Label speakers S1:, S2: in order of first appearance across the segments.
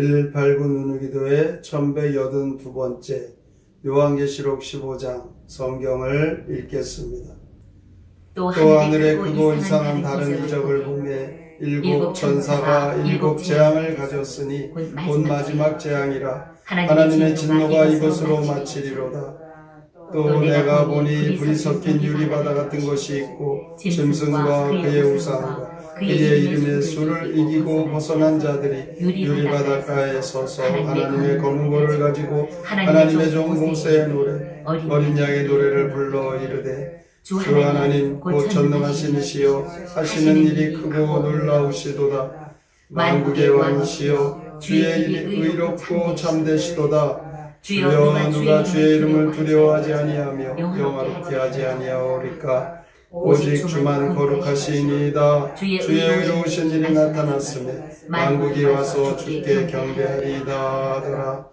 S1: 189 누누기도의 1182번째 요한계시록 15장 성경을 읽겠습니다. 또 하늘에 크고 이상한 다른 이적을 보매 일곱 천사가 일곱 재앙을 가졌으니 곧 마지막 재앙이라. 하나님의 진노가 이것으로 마치리로다. 또 내가 보니 불이 섞인 유리바다 같은 것이 있고 짐승과 그의 우상과 그의 이름의 수를 이기고 벗어난 자들이 유리바닷가에 서서 하나님의 검은 고를 가지고 하나님의 종 모세의 노래 어린 양의 노래를 불러 이르되 주 하나님 곧 전능하신 이시여 하시는 일이 크고 놀라우시도다. 만국의 왕이시여 주의 일이 의롭고 참되시도다. 주여 누가 주의 이름을 두려워하지 아니하며 영화롭게 하지 아니하오리까. 오직 주만 거룩하시니이다. 주의 의로우신 일이 나타났으며 만국이 와서 주께 경배하리이다 하더라.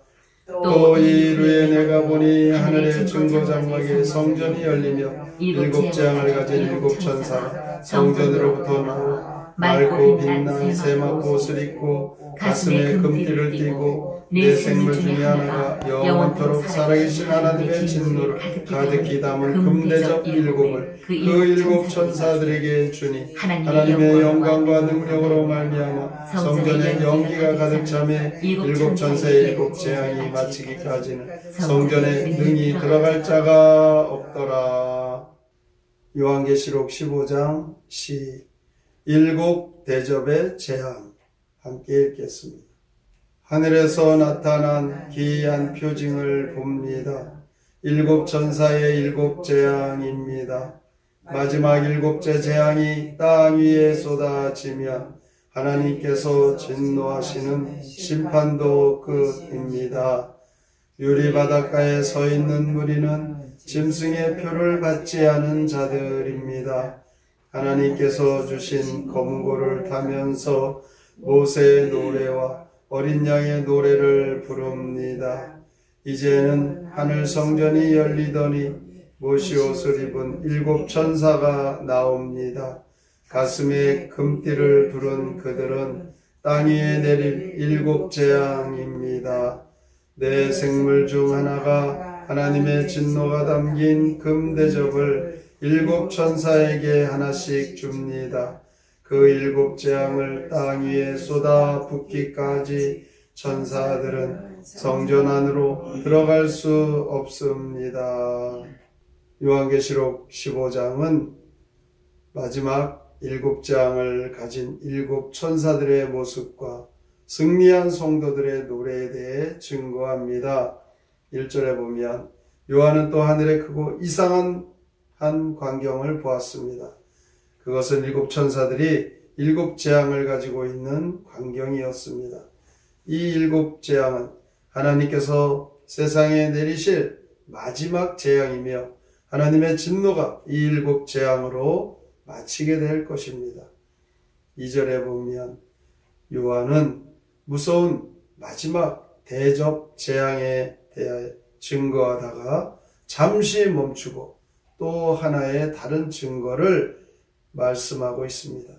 S1: 또 이일후에 내가 보니 하늘의 증거 장막에 성전이 열리며 일곱 재앙을 가진 일곱 천사가 성전으로부터 나와 맑고 빛난 세마포 옷을 입고 가슴에 금띠를 띠고 네 생물 중에 하나가 영원토록 살아계신 하나님의 진노를 가득히 담은 금대접 일곱을 그 일곱 천사들에게 주니 하나님의 영광과 능력으로 말미암아 성전에 연기가 가득 차매 일곱 천사의 일곱 재앙이 마치기까지는 성전에 능히 들어갈 자가 없더라. 요한계시록 15장 시 일곱 대접의 재앙 함께 읽겠습니다. 하늘에서 나타난 기이한 표징을 봅니다. 일곱 천사의 일곱 재앙입니다. 마지막 일곱째 재앙이 땅 위에 쏟아지면 하나님께서 진노하시는 심판도 끝입니다. 유리바닷가에 서 있는 무리는 짐승의 표를 받지 않은 자들입니다. 하나님께서 주신 검은 고를 타면서 모세의 노래와 어린 양의 노래를 부릅니다. 이제는 하늘 성전이 열리더니 모시옷을 입은 일곱 천사가 나옵니다. 가슴에 금띠를 두른 그들은 땅 위에 내릴 일곱 재앙입니다. 네 생물 중 하나가 하나님의 진노가 담긴 금대접을 일곱 천사에게 하나씩 줍니다. 그 일곱 재앙을 땅 위에 쏟아 붓기까지 천사들은 성전 안으로 들어갈 수 없습니다. 요한계시록 15장은 마지막 일곱 재앙을 가진 일곱 천사들의 모습과 승리한 성도들의 노래에 대해 증거합니다. 1절에 보면 요한은 또 하늘에 크고 이상한 한 광경을 보았습니다. 그것은 일곱 천사들이 일곱 재앙을 가지고 있는 광경이었습니다. 이 일곱 재앙은 하나님께서 세상에 내리실 마지막 재앙이며 하나님의 진노가 이 일곱 재앙으로 마치게 될 것입니다. 2절에 보면 요한은 무서운 마지막 대접 재앙에 대하여 증거하다가 잠시 멈추고 또 하나의 다른 증거를 말씀하고 있습니다.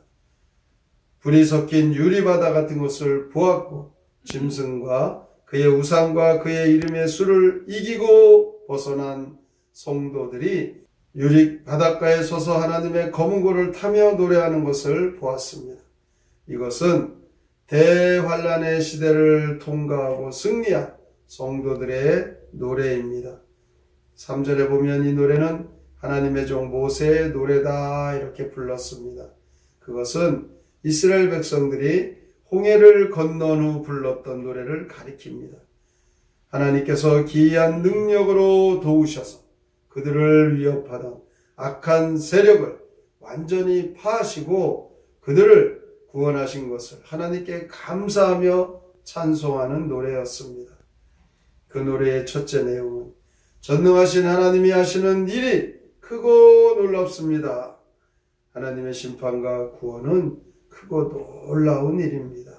S1: 불이 섞인 유리바다 같은 것을 보았고 짐승과 그의 우상과 그의 이름의 수를 이기고 벗어난 성도들이 유리 바닷가에 서서 하나님의 검은 고를 타며 노래하는 것을 보았습니다. 이것은 대환란의 시대를 통과하고 승리한 성도들의 노래입니다. 3절에 보면 이 노래는 하나님의 종 모세의 노래다 이렇게 불렀습니다. 그것은 이스라엘 백성들이 홍해를 건넌 후 불렀던 노래를 가리킵니다. 하나님께서 기이한 능력으로 도우셔서 그들을 위협하던 악한 세력을 완전히 파하시고 그들을 구원하신 것을 하나님께 감사하며 찬송하는 노래였습니다. 그 노래의 첫째 내용은 전능하신 하나님이 하시는 일이 크고 놀랍습니다. 하나님의 심판과 구원은 크고 놀라운 일입니다.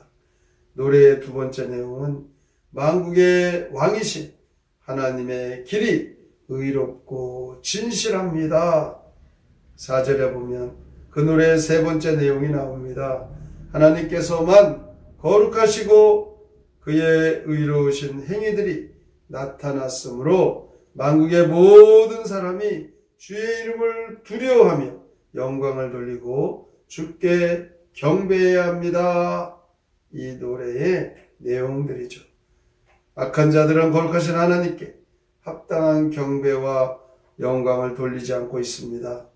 S1: 노래의 두 번째 내용은 만국의 왕이신 하나님의 길이 의롭고 진실합니다. 4절에 보면 그 노래의 세 번째 내용이 나옵니다. 하나님께서만 거룩하시고 그의 의로우신 행위들이 나타났으므로 만국의 모든 사람이 주의 이름을 두려워하며 영광을 돌리고 주께 경배해야 합니다. 이 노래의 내용들이죠. 악한 자들은 거룩하신 하나님께 합당한 경배와 영광을 돌리지 않고 있습니다.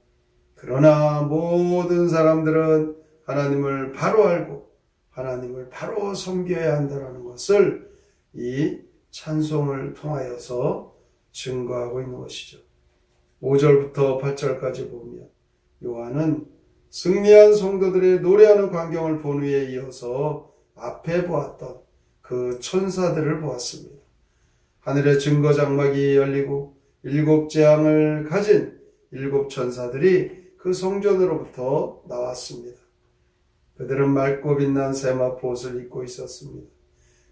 S1: 그러나 모든 사람들은 하나님을 바로 알고 하나님을 바로 섬겨야 한다는 것을 이 찬송을 통하여서 증거하고 있는 것이죠. 5절부터 8절까지 보면 요한은 승리한 성도들의 노래하는 광경을 본 후에 이어서 앞에 보았던 그 천사들을 보았습니다. 하늘의 증거 장막이 열리고 7 재앙을 가진 7 천사들이 그 성전으로부터 나왔습니다. 그들은 맑고 빛난 세마포 옷을 입고 있었습니다.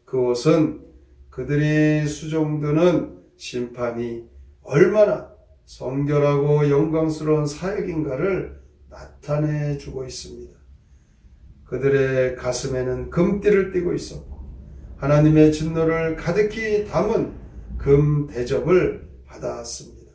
S1: 그 옷은 그들이 수종드는 심판이 얼마나 성결하고 영광스러운 사역인가를 나타내 주고 있습니다. 그들의 가슴에는 금띠를 띠고 있었고 하나님의 진노를 가득히 담은 금 대접을 받았습니다.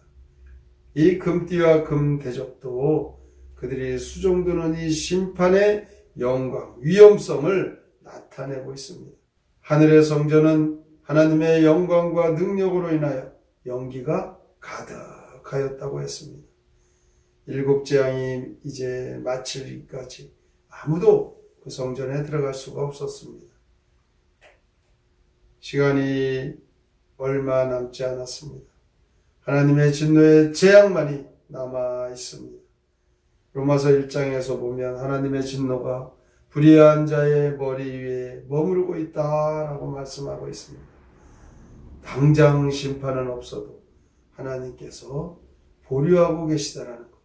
S1: 이 금띠와 금 대접도 그들이 수종드는 이 심판의 영광, 위엄성을 나타내고 있습니다. 하늘의 성전은 하나님의 영광과 능력으로 인하여 연기가 가득하였다고 했습니다. 7 재앙이 이제 마치기까지 아무도 그 성전에 들어갈 수가 없었습니다. 시간이 얼마 남지 않았습니다. 하나님의 진노의 재앙만이 남아 있습니다. 로마서 1장에서 보면 하나님의 진노가 불의한 자의 머리 위에 머무르고 있다라고 말씀하고 있습니다. 당장 심판은 없어도 하나님께서 보류하고 계시다라는 것,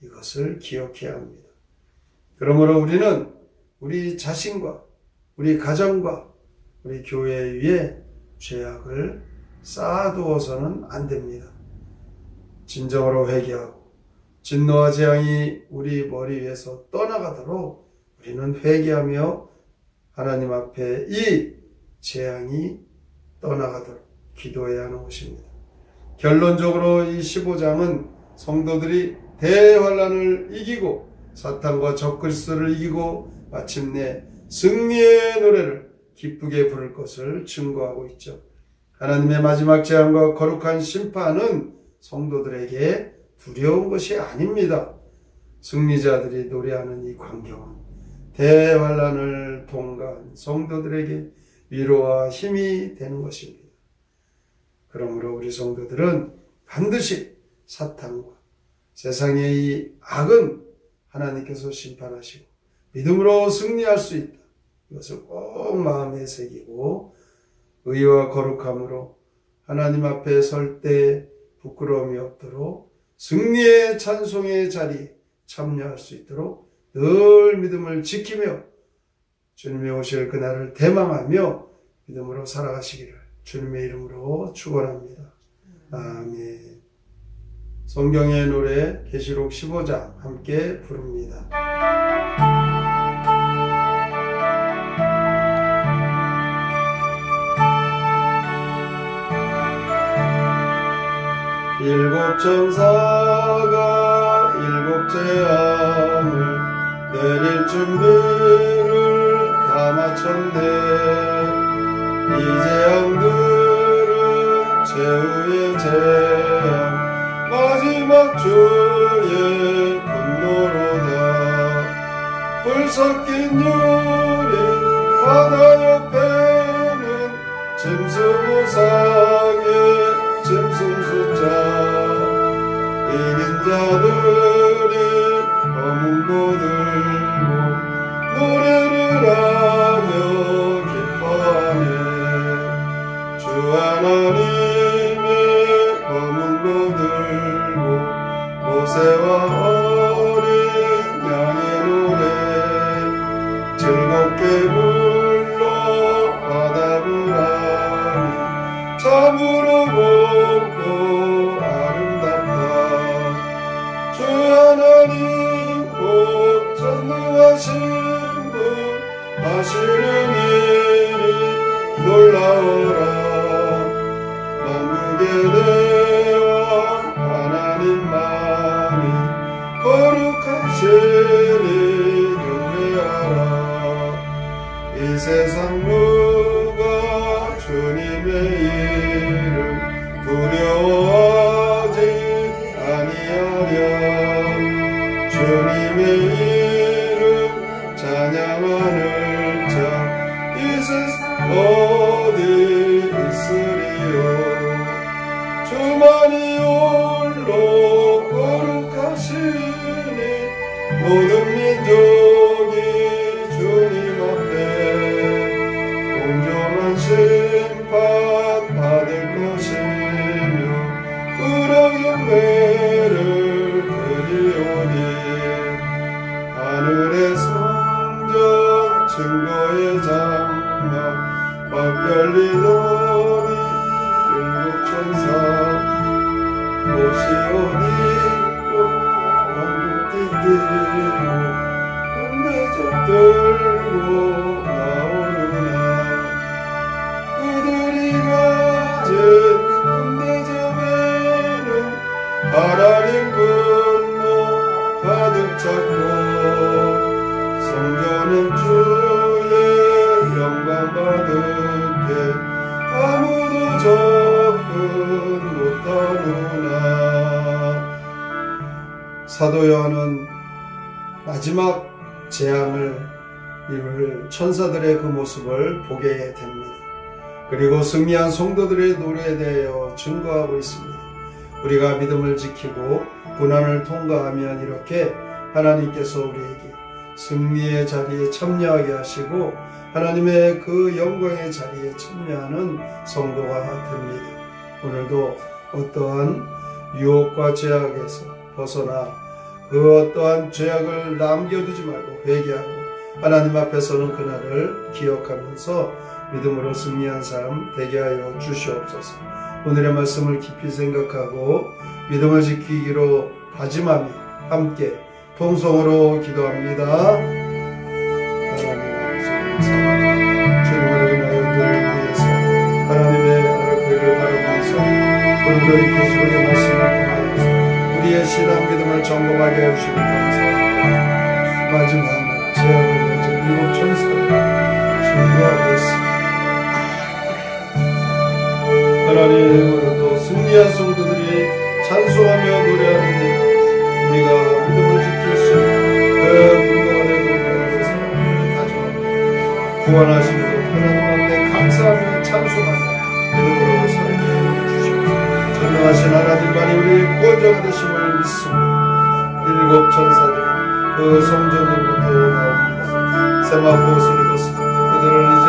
S1: 이것을 기억해야 합니다. 그러므로 우리는 우리 자신과 우리 가정과 우리 교회 위에 죄악을 쌓아두어서는 안 됩니다. 진정으로 회개하고 진노와 재앙이 우리 머리 위에서 떠나가도록 우리는 회개하며 하나님 앞에 이 재앙이 떠나가도록 기도해야 하는 것입니다. 결론적으로 이 15장은 성도들이 대환란을 이기고 사탄과 적그리스도를 이기고 마침내 승리의 노래를 기쁘게 부를 것을 증거하고 있죠. 하나님의 마지막 재앙과 거룩한 심판은 성도들에게 두려운 것이 아닙니다. 승리자들이 노래하는 이 광경은 대환란을 통과한 성도들에게 위로와 힘이 되는 것입니다. 그러므로 우리 성도들은 반드시 사탄과 세상의 이 악은 하나님께서 심판하시고 믿음으로 승리할 수 있다. 이것을 꼭 마음에 새기고 의와 거룩함으로 하나님 앞에 설 때 부끄러움이 없도록 승리의 찬송의 자리에 참여할 수 있도록 늘 믿음을 지키며 주님의 오실 그날을 대망하며 믿음으로 살아가시기를 주님의 이름으로 축원합니다. 아멘. 성경의 노래 계시록 15장 함께 부릅니다. 일곱 천사가 7 재앙을 내릴 준비를 다 마쳤네. 이 재앙들은 최후의 재앙 마지막 주의 분노로다. 불 섞인 유리 바다 옆에는 짐승 우상의 짐승 숫자 이긴 자들이 검은 고 들고 노래를 하며 기뻐하네. 주 하나님의 검은 고 들고 모세와 어린 양의 노래 즐겁게 불러 바다불하니 참으로 곱고 아름답다. 주 하나님 곧 전능하신 분 하시는 일이 주님의 이름 두려워하지 아니하랴. 주님의 이름 찬양하는 자 이 세상 어디 있으리요. 주만이 홀로 거룩하시니 모든 민족이 주님 앞에 공정한 심판 받을 것이며 그런 경배를 드리오니. 하늘의 성전 증거의 장막 막 열리더니 일곱 천사 옷이 옷 입고 왕국 띠띠고 군대접 들고 나오느라. 그들이 가진 군대접에는 하나님 분노 가득 찼고 성전은 주의 영광 받을게 아무도 접근 못하구나. 사도 요한은 마지막 재앙을 이룰 천사들의 그 모습을 보게 됩니다. 그리고 승리한 성도들의 노래에 대하여 증거하고 있습니다. 우리가 믿음을 지키고 고난을 통과하면 이렇게 하나님께서 우리에게 승리의 자리에 참여하게 하시고 하나님의 그 영광의 자리에 참여하는 성도가 됩니다. 오늘도 어떠한 유혹과 죄악에서 벗어나 그 어떠한 죄악을 남겨두지 말고 회개하고 하나님 앞에 서는 그날을 기억하면서 믿음으로 승리한 삶 되게 하여 주시옵소서. 오늘의 말씀을 깊이 생각하고 믿음을 지키기로 다짐하며 함께 통성으로 기도합니다. 하나님 아버지 감사합니다. 주님으로 인하여 너를 위해서 하나님의 아르크를 바라보면서 오늘도 이 계시록의 말씀을 통하여서 우리의 신앙 믿음을 점검하게 해주시니 감사합니다. 마지막으로 제약을 가진 일곱 천사를 증거하고 있습니다. 하나님, 오늘도 승리한 성도들이 찬송하며 노래하는 우리가 믿음을 지킬 수 있는 그 근거가 되고 있는 사람을 가져옵니다. 구원하시고 하나님 앞에 감사하며 찬송하며 믿음으로 살게 해주시옵소서. 전능하신 하나님만이 우리의 구원자가 되심을 믿습니다. 일곱 천사들 그 성전으로부터 나옵니다. 세마포 옷을 입었습니다. 그들은 이제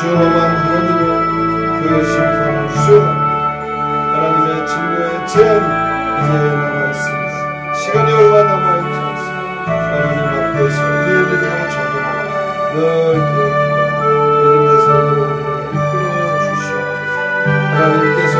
S1: 준엄한 하나님의 그 심판을 수행합니다. 하나님의 진노의 재앙이 이제 남아있습니다. 시간이 얼마 남아있지 않습니다. 하나님 앞에서 우리의 믿음을 적용하고 늘 기억하고 믿음의 삶으로 우리를 이끌어 주시옵소서. 하나님께서